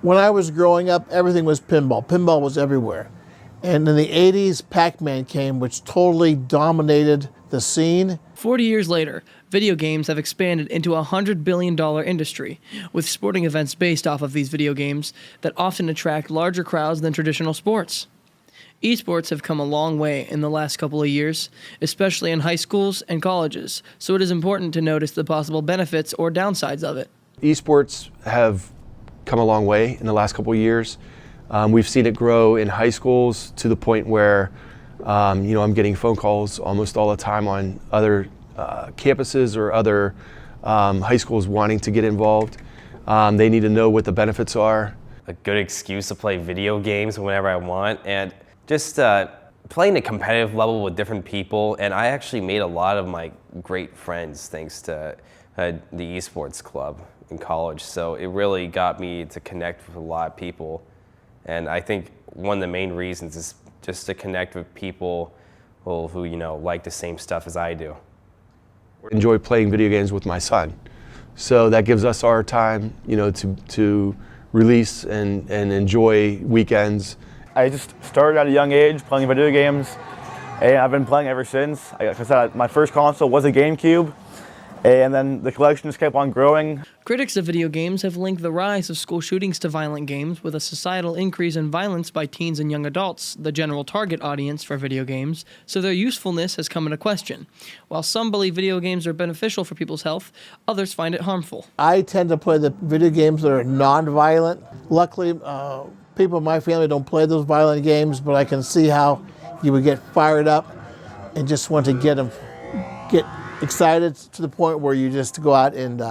When I was growing up, everything was pinball. Pinball was everywhere. And in the 80s, Pac-Man came, which totally dominated the scene. 40 years later, video games have expanded into a $100 billion industry, with sporting events based off of these video games that often attract larger crowds than traditional sports. Esports have come a long way in the last couple of years, especially in high schools and colleges, so it is important to notice the possible benefits or downsides of it. Esports have come a long way in the last couple of years. We've seen it grow in high schools to the point where, I'm getting phone calls almost all the time on other campuses or other high schools wanting to get involved. They need to know what the benefits are. A good excuse to play video games whenever I want, and just playing a competitive level with different people. And I actually made a lot of my great friends thanks to the esports club in college. So it really got me to connect with a lot of people. And I think one of the main reasons is just to connect with people who like the same stuff as I do. I enjoy playing video games with my son. So that gives us our time, to release and enjoy weekends. I just started at a young age playing video games, and I've been playing ever since. Like I said, my first console was a GameCube, and then the collection just kept on growing. Critics of video games have linked the rise of school shootings to violent games with a societal increase in violence by teens and young adults, the general target audience for video games, so their usefulness has come into question. While some believe video games are beneficial for people's health, others find it harmful. I tend to play the video games that are non-violent. Luckily, people in my family don't play those violent games, but I can see how you would get fired up and just want to get excited to the point where you just go out and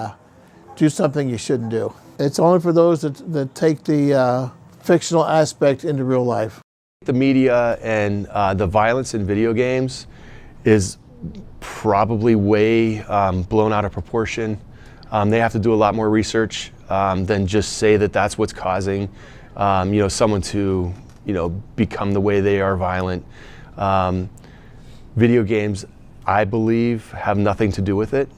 do something you shouldn't do. It's only for those that take the fictional aspect into real life. The media and the violence in video games is probably way blown out of proportion. They have to do a lot more research than just say that that's what's causing someone to become the way they are violent. Video games, I believe, have nothing to do with it.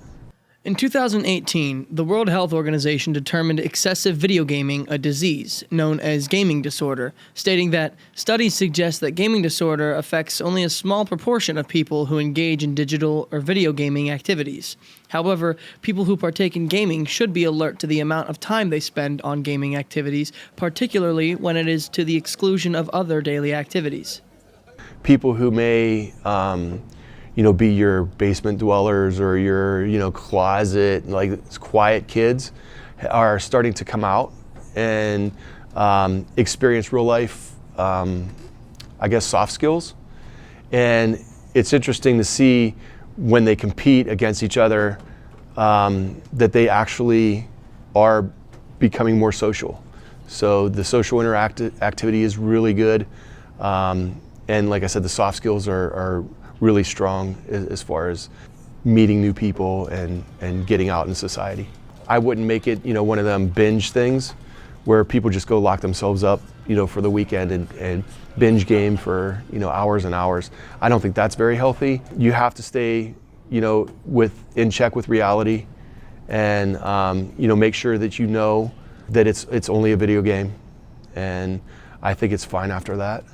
In 2018, the World Health Organization determined excessive video gaming a disease known as gaming disorder, stating that studies suggest that gaming disorder affects only a small proportion of people who engage in digital or video gaming activities. However, people who partake in gaming should be alert to the amount of time they spend on gaming activities, particularly when it is to the exclusion of other daily activities. People who may be your basement dwellers or your, closet, like quiet kids are starting to come out and experience real life, soft skills. And it's interesting to see when they compete against each other that they actually are becoming more social. So the social activity is really good. And like I said, the soft skills are really strong as far as meeting new people and getting out in society. I wouldn't make it, one of them binge things where people just go lock themselves up, for the weekend and binge game for, hours and hours. I don't think that's very healthy. You have to stay, in check with reality and, make sure that that it's only a video game. And I think it's fine after that.